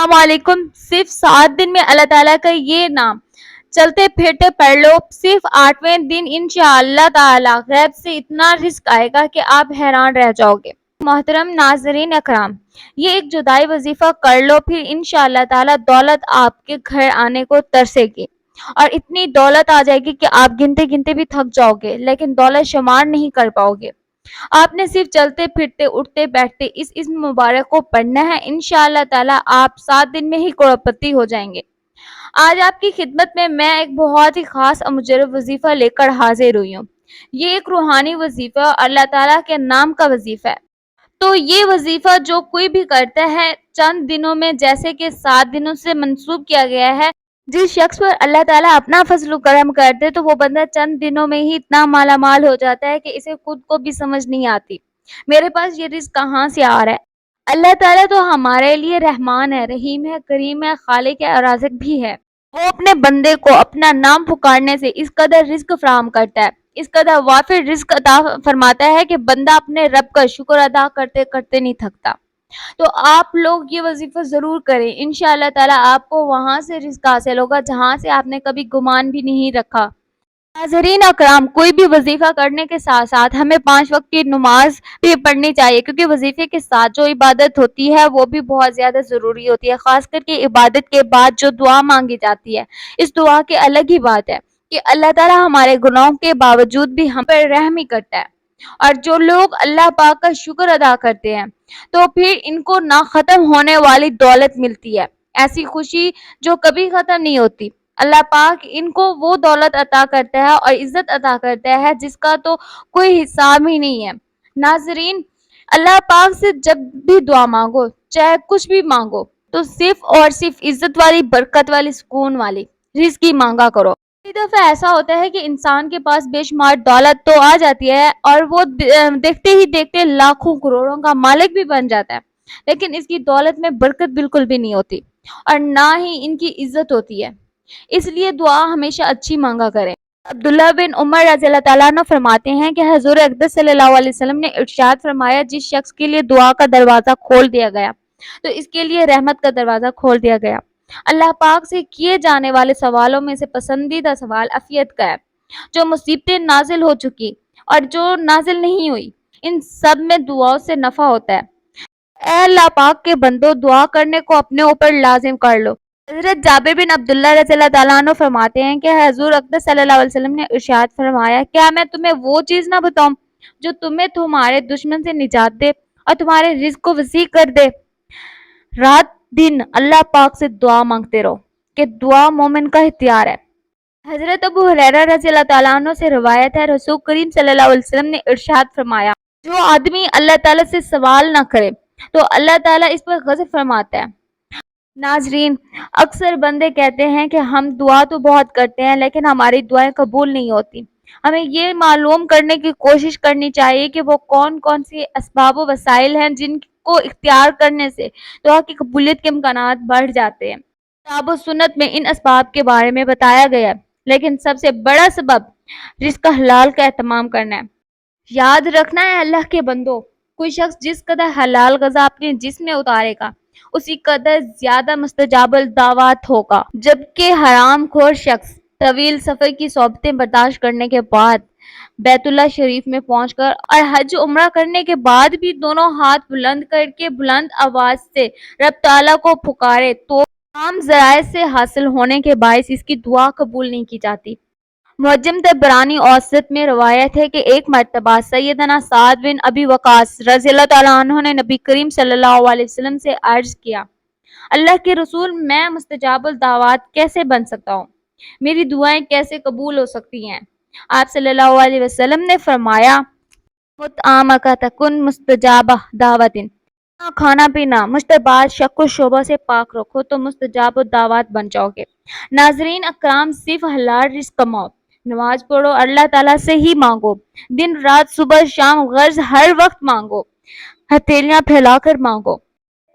السلام علیکم. صرف 7 دن میں اللہ تعالیٰ کا یہ نام چلتے پھرتے پڑھ لو. صرف 8ویں دن انشاءاللہ تعالیٰ غیب سے اتنا رزق آئے گا کہ آپ حیران رہ جاؤ گے. محترم ناظرین اکرام، یہ ایک جدائی وظیفہ کر لو، پھر انشاءاللہ تعالیٰ دولت آپ کے گھر آنے کو ترسے گی، اور اتنی دولت آ جائے گی کہ آپ گنتے گنتے بھی تھک جاؤ گے لیکن دولت شمار نہیں کر پاؤ گے. آپ نے صرف چلتے پھرتے اٹھتے بیٹھتے اس اسم مبارک کو پڑھنا ہے. انشاءاللہ تعالیٰ آپ 7 دن میں ہی کروڑپتی ہو جائیں گے. آج آپ کی خدمت میں ایک بہت ہی خاص اور مجرب وظیفہ لے کر حاضر ہوئی ہوں. یہ ایک روحانی وظیفہ اور اللہ تعالیٰ کے نام کا وظیفہ ہے. تو یہ وظیفہ جو کوئی بھی کرتا ہے چند دنوں میں، جیسے کہ 7 دنوں سے منسوب کیا گیا ہے، جس شخص پر اللہ تعالیٰ اپنا فضل و کرم کرتے تو وہ بندہ چند دنوں میں ہی اتنا مالا مال ہو جاتا ہے کہ اسے خود کو بھی سمجھ نہیں آتی میرے پاس یہ رزق کہاں سے آ رہا ہے. اللہ تعالیٰ تو ہمارے لیے رحمان ہے، رحیم ہے، کریم ہے، خالق ہے اور رازق بھی ہے. وہ اپنے بندے کو اپنا نام پکارنے سے اس قدر رزق فراہم کرتا ہے، اس قدر وافر رزق عطا فرماتا ہے کہ بندہ اپنے رب کا شکر ادا کرتے کرتے نہیں تھکتا. تو آپ لوگ یہ وظیفہ ضرور کریں. انشاءاللہ تعالیٰ آپ کو وہاں سے رزق حاصل ہوگا جہاں سے آپ نے کبھی گمان بھی نہیں رکھا. ناظرین اکرام، کوئی بھی وظیفہ کرنے کے ساتھ ساتھ ہمیں 5 وقت کی نماز بھی پڑھنی چاہیے، کیونکہ وظیفے کے ساتھ جو عبادت ہوتی ہے وہ بھی بہت زیادہ ضروری ہوتی ہے. خاص کر کے عبادت کے بعد جو دعا مانگی جاتی ہے، اس دعا کی الگ ہی بات ہے کہ اللہ تعالیٰ ہمارے گناہوں کے باوجود بھی ہم پر رحم ہی کرتا ہے. اور جو لوگ اللہ پاک کا شکر ادا کرتے ہیں تو پھر ان کو نہ ختم ہونے والی دولت ملتی ہے، ایسی خوشی جو کبھی ختم نہیں ہوتی. اللہ پاک ان کو وہ دولت عطا کرتا ہے اور عزت عطا کرتا ہے جس کا تو کوئی حساب ہی نہیں ہے. ناظرین، اللہ پاک سے جب بھی دعا مانگو، چاہے کچھ بھی مانگو، تو صرف اور صرف عزت والی، برکت والی، سکون والی رزق کی مانگا کرو. کئی دفعہ ایسا ہوتا ہے کہ انسان کے پاس بے شمار دولت تو آ جاتی ہے اور وہ دیکھتے ہی دیکھتے لاکھوں کروڑوں کا مالک بھی بن جاتا ہے، لیکن اس کی دولت میں برکت بالکل بھی نہیں ہوتی اور نہ ہی ان کی عزت ہوتی ہے. اس لیے دعا ہمیشہ اچھی مانگا کریں. عبداللہ بن عمر رضی اللہ تعالیٰ عنہ فرماتے ہیں کہ حضور اقدس صلی اللہ علیہ وسلم نے ارشاد فرمایا، جس شخص کے لیے دعا کا دروازہ کھول دیا گیا تو اس کے لیے رحمت کا دروازہ کھول دیا گیا. اللہ پاک سے کیے جانے والے سوالوں میں سے پسندیدہ سوال عافیت کا ہے. جو مصیبتیں نازل ہو چکی اور جو نازل نہیں ہوئی، ان سب میں دعاؤں سے نفع ہوتا ہے. اے اللہ پاک کے بندو، دعا کرنے کو اپنے اوپر لازم کر لو. حضرت جابر بن عبداللہ رضی اللہ تعالیٰ عنہ فرماتے ہیں کہ حضور اقدس صلی اللہ علیہ وسلم نے ارشاد فرمایا، کیا میں تمہیں وہ چیز نہ بتاؤں جو تمہیں تمہارے دشمن سے نجات دے اور تمہارے رزق کو وسیع کر دے. رات دن اللہ پاک سے دعا مانگتے رہو کہ دعا مومن کا ہتھیار ہے. حضرت ابو ہریرہ رضی اللہ تعالیٰ عنہ سے روایت ہے، رسول کریم صلی اللہ علیہ وسلم نے ارشاد فرمایا، جو آدمی اللہ تعالیٰ سے سوال نہ کرے تو اللہ تعالیٰ اس پر غضب فرماتا ہے. ناظرین، اکثر بندے کہتے ہیں کہ ہم دعا تو بہت کرتے ہیں لیکن ہماری دعائیں قبول نہیں ہوتی. ہمیں یہ معلوم کرنے کی کوشش کرنی چاہیے کہ وہ کون کون سی اسباب و وسائل ہیں جن کو اختیار کرنے سے دعا کی قبولیت کے امکانات بڑھ جاتے ہیں. کتاب و سنت میں ان اسباب کے بارے میں بتایا گیا ہے، لیکن سب سے بڑا سبب رزق حلال کا اہتمام کرنا ہے. یاد رکھنا ہے اللہ کے بندو، کوئی شخص جس قدر حلال غذا اپنے جسم میں اتارے گا اسی قدر زیادہ مستجاب الدعوات ہوگا، جبکہ حرام خور شخص طویل سفر کی صحبتیں برداشت کرنے کے بعد بیت اللہ شریف میں پہنچ کر اور حج عمرہ کرنے کے بعد بھی دونوں ہاتھ بلند کر کے بلند آواز سے رب تعالیٰ کو پکارے تو تمام ذرائع سے حاصل ہونے کے باعث اس کی دعا قبول نہیں کی جاتی. معجم طبرانی اوسط میں روایت ہے کہ ایک مرتبہ سیدنا سعد بن ابی وقاص رضی اللہ تعالیٰ عنہ نے نبی کریم صلی اللہ علیہ وسلم سے عرض کیا، اللہ کے رسول، میں مستجاب الدعوات کیسے بن سکتا ہوں؟ میری دعائیں کیسے قبول ہو سکتی ہیں؟ آپ صلی اللہ علیہ وسلم نے فرمایا، مطعمک تکن مستجاب دعوت، کھانا پینا مشتبہات شک و شبہ سے پاک رکھو تو مستجاب الدعوات بن جاؤ گے. ناظرین اکرام، صرف حلال رزق کماؤ، نماز پڑھو، اللہ تعالیٰ سے ہی مانگو، دن رات صبح شام غرض ہر وقت مانگو، ہتھیلیاں پھیلا کر مانگو.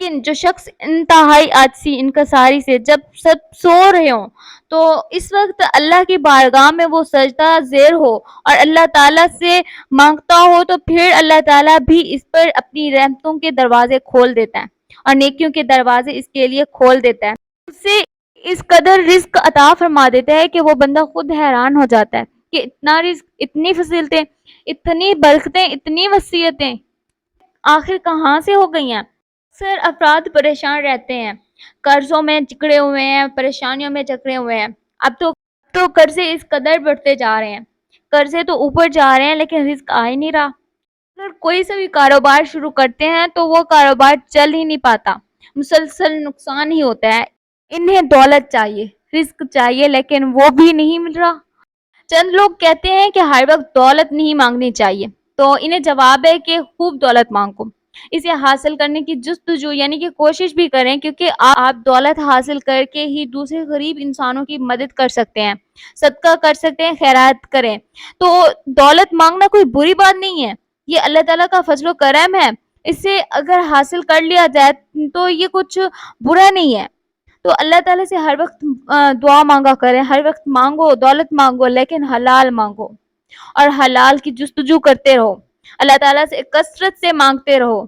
لیکن جو شخص انتہائی عاجزی انکساری سے جب سب سو رہے ہوں تو اس وقت اللہ کی بارگاہ میں وہ سجدہ زیر ہو اور اللہ تعالیٰ سے مانگتا ہو تو پھر اللہ تعالیٰ بھی اس پر اپنی رحمتوں کے دروازے کھول دیتا ہے. اور نیکیوں کے دروازے اس کے لیے کھول دیتا ہے، اسے اس قدر رزق عطا فرما دیتا ہے کہ وہ بندہ خود حیران ہو جاتا ہے کہ اتنا رزق، اتنی فضیلتیں، اتنی برکتیں، اتنی وصیتیں آخر کہاں سے ہو گئی ہیں۔ اکثر افراد پریشان رہتے ہیں، قرضوں میں جکڑے ہوئے ہیں، پریشانیوں میں جکڑے ہوئے ہیں۔ اب تو قرضے اس قدر بڑھتے جا رہے ہیں، قرضے تو اوپر جا رہے ہیں لیکن رزق آ ہی نہیں رہا۔ اگر کوئی سا بھی کاروبار شروع کرتے ہیں تو وہ کاروبار چل ہی نہیں پاتا، مسلسل نقصان ہی ہوتا ہے۔ انہیں دولت چاہیے، رزق چاہیے، لیکن وہ بھی نہیں مل رہا۔ چند لوگ کہتے ہیں کہ ہر وقت دولت نہیں مانگنی چاہیے، تو انہیں جواب ہے کہ خوب دولت مانگو، اسے حاصل کرنے کی جستجو یعنی کہ کوشش بھی کریں، کیونکہ آپ دولت حاصل کر کے ہی دوسرے غریب انسانوں کی مدد کر سکتے ہیں، صدقہ کر سکتے ہیں، خیرات کریں۔ تو دولت مانگنا کوئی بری بات نہیں ہے، یہ اللہ تعالیٰ کا فضل و کرم ہے، اسے اگر حاصل کر لیا جائے تو یہ کچھ برا نہیں ہے۔ تو اللہ تعالیٰ سے ہر وقت دعا مانگا کریں، ہر وقت مانگو، دولت مانگو، لیکن حلال مانگو اور حلال کی جستجو کرتے رہو، اللہ تعالیٰ سے کثرت سے مانگتے رہو۔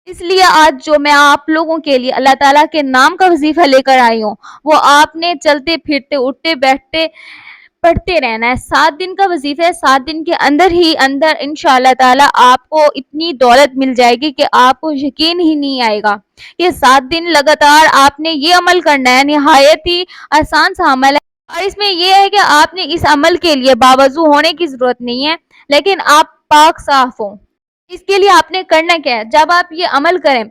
اس لیے آج جو میں آپ لوگوں کے لیے اللہ تعالیٰ کے نام کا وظیفہ لے کر آئی ہوں، وہ آپ نے چلتے پھرتے اٹھتے بیٹھتے پڑھتے رہنا ہے۔ 7 دن کا وظیفہ ہے، 7 دن کے اندر ہی اندر انشاءاللہ تعالیٰ آپ کو اتنی دولت مل جائے گی کہ آپ کو یقین ہی نہیں آئے گا۔ یہ 7 دن لگاتار آپ نے یہ عمل کرنا ہے، نہایت ہی آسان سا عمل ہے، اور اس میں یہ ہے کہ آپ نے اس عمل کے لیے باوضو ہونے کی ضرورت نہیں ہے، لیکن آپ پاک صاف ہوں۔ اس کے لیے آپ نے کرنا کیا ہے؟ جب آپ یہ عمل کریں،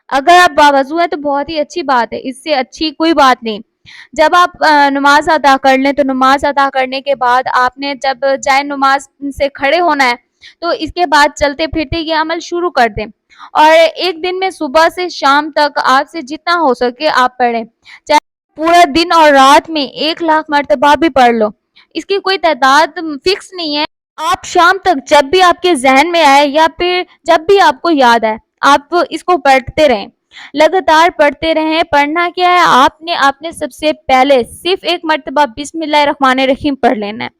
اگر آپ باوضو ہیں تو بہت ہی اچھی بات ہے، اس سے اچھی کوئی بات نہیں۔ جب آپ نماز ادا کر لیں تو نماز ادا کرنے کے بعد آپ نے جب جائے نماز سے کھڑے ہونا ہے تو اس کے بعد چلتے پھرتے یہ عمل شروع کر دیں، اور ایک دن میں صبح سے شام تک آپ سے جتنا ہو سکے آپ پڑھیں، چاہے پورا دن اور رات میں 1,00,000 مرتبہ بھی پڑھ لو، اس کی کوئی تعداد فکس نہیں ہے۔ آپ شام تک جب بھی آپ کے ذہن میں آئے یا پھر جب بھی آپ کو یاد آئے آپ اس کو پڑھتے رہیں، لگاتار پڑھتے رہیں۔ پڑھنا کیا ہے؟ آپ نے سب سے پہلے صرف 1 مرتبہ بسم اللہ الرحمن الرحیم پڑھ لینا ہے،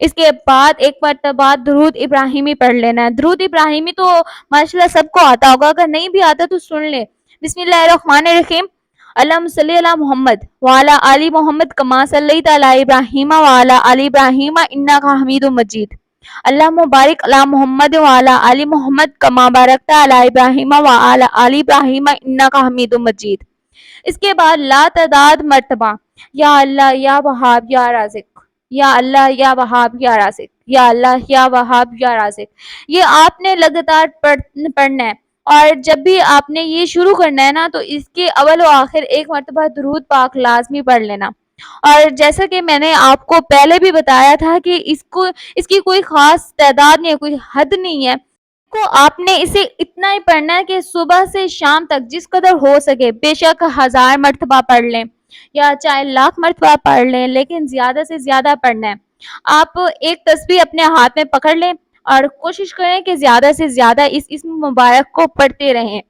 اس کے بعد 1 مرتبہ درود ابراہیمی پڑھ لینا ہے۔ درود ابراہیمی تو ماشاءاللہ سب کو آتا ہوگا، اگر نہیں بھی آتا تو سن لیں۔ بسم اللہ الرحمن الرحیم، اللہم صلی علی محمد وعلی آل محمد کما صلیت علی ابراہیم وعلی آل ابراہیم انک حمید مجید، اللہم بارک علی محمد وعلی آل محمد کما بارکت علی ابراہیم وعلی آل ابراہیم انک حمید مجید۔ اس کے بعد لا تعداد مرتبہ یا اللہ یا وہاب یا رازق، یا اللہ یا وہاب یا رازق، یا اللہ یا وہاب یا رازق، یہ آپ نے لگاتار پڑھنا ہے۔ اور جب بھی آپ نے یہ شروع کرنا ہے نا تو اس کے اول و آخر 1 مرتبہ درود پاک لازمی پڑھ لینا۔ اور جیسا کہ میں نے آپ کو پہلے بھی بتایا تھا کہ اس کی کوئی خاص تعداد نہیں ہے، کوئی حد نہیں ہے، کو آپ نے اسے اتنا ہی پڑھنا ہے کہ صبح سے شام تک جس قدر ہو سکے، بے شک 1000 مرتبہ پڑھ لیں یا چاہے 1,00,000 مرتبہ پڑھ لیں، لیکن زیادہ سے زیادہ پڑھنا ہے۔ آپ ایک تسبیح اپنے ہاتھ میں پکڑ لیں اور کوشش کریں کہ زیادہ سے زیادہ اس اسم مبارک کو پڑھتے رہیں۔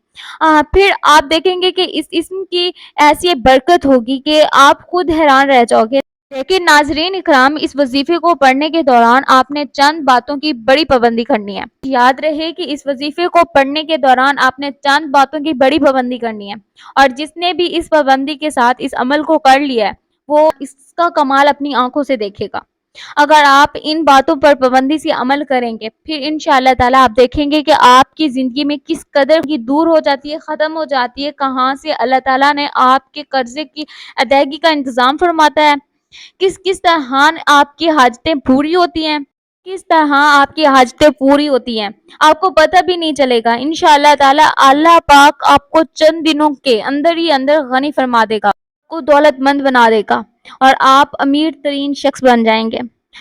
پھر آپ دیکھیں گے کہ اس اسم کی ایسی برکت ہوگی کہ آپ خود حیران رہ جاؤ گے۔ لیکن ناظرین اکرام، اس وظیفے کو پڑھنے کے دوران آپ نے چند باتوں کی بڑی پابندی کرنی ہے۔ یاد رہے کہ اس وظیفے کو پڑھنے کے دوران آپ نے چند باتوں کی بڑی پابندی کرنی ہے، اور جس نے بھی اس پابندی کے ساتھ اس عمل کو کر لیا ہے وہ اس کا کمال اپنی آنکھوں سے دیکھے گا۔ اگر آپ ان باتوں پر پابندی سے عمل کریں گے، پھر انشاءاللہ تعالیٰ آپ دیکھیں گے کہ آپ کی زندگی میں کس قدر کی دور ہو جاتی ہے، ختم ہو جاتی ہے، کہاں سے اللہ تعالیٰ نے آپ کے قرضے کی ادائیگی کا انتظام فرماتا ہے، کس طرح آپ کی حاجتیں پوری ہوتی ہیں، کس طرح آپ کی حاجتیں پوری ہوتی ہیں، آپ کو پتہ بھی نہیں چلے گا۔ انشاءاللہ تعالیٰ اللہ پاک آپ کو چند دنوں کے اندر ہی اندر غنی فرما دے گا، آپ کو دولت مند بنا دے گا، اور آپ امیر ترین شخص بن جائیں گے۔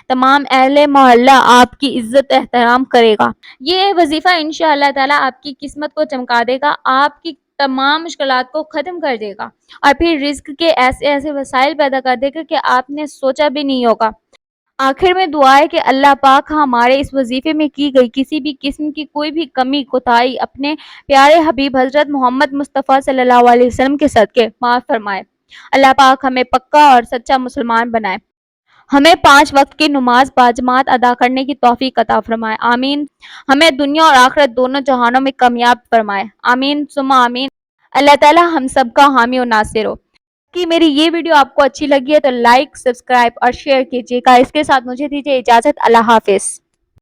تمام اہل محلہ آپ کی عزت احترام کرے گا۔ یہ وظیفہ انشاءاللہ تعالیٰ آپ کی قسمت کو چمکا دے گا، آپ کی تمام مشکلات کو ختم کر دے گا، اور پھر رزق کے ایسے ایسے وسائل پیدا کر دے گا کہ آپ نے سوچا بھی نہیں ہوگا۔ آخر میں دعا ہے کہ اللہ پاک ہمارے اس وظیفے میں کی گئی کسی بھی قسم کی کوئی بھی کمی کوتاہی اپنے پیارے حبیب حضرت محمد مصطفیٰ صلی اللہ علیہ وسلم کے صدقے معاف فرمائے۔ اللہ پاک ہمیں پکا اور سچا مسلمان بنائے، ہمیں 5 وقت کی نماز باجماعت ادا کرنے کی توفیق عطا فرمائے، آمین۔ ہمیں دنیا اور آخرت دونوں جہانوں میں کامیاب فرمائے، آمین ثم آمین۔ اللہ تعالیٰ ہم سب کا حامی و ناصر ہو. کہ میری یہ ویڈیو آپ کو اچھی لگی ہے تو لائک، سبسکرائب اور شیئر کیجیے گا. اس کے ساتھ مجھے دیجیے اجازت. اللہ حافظ.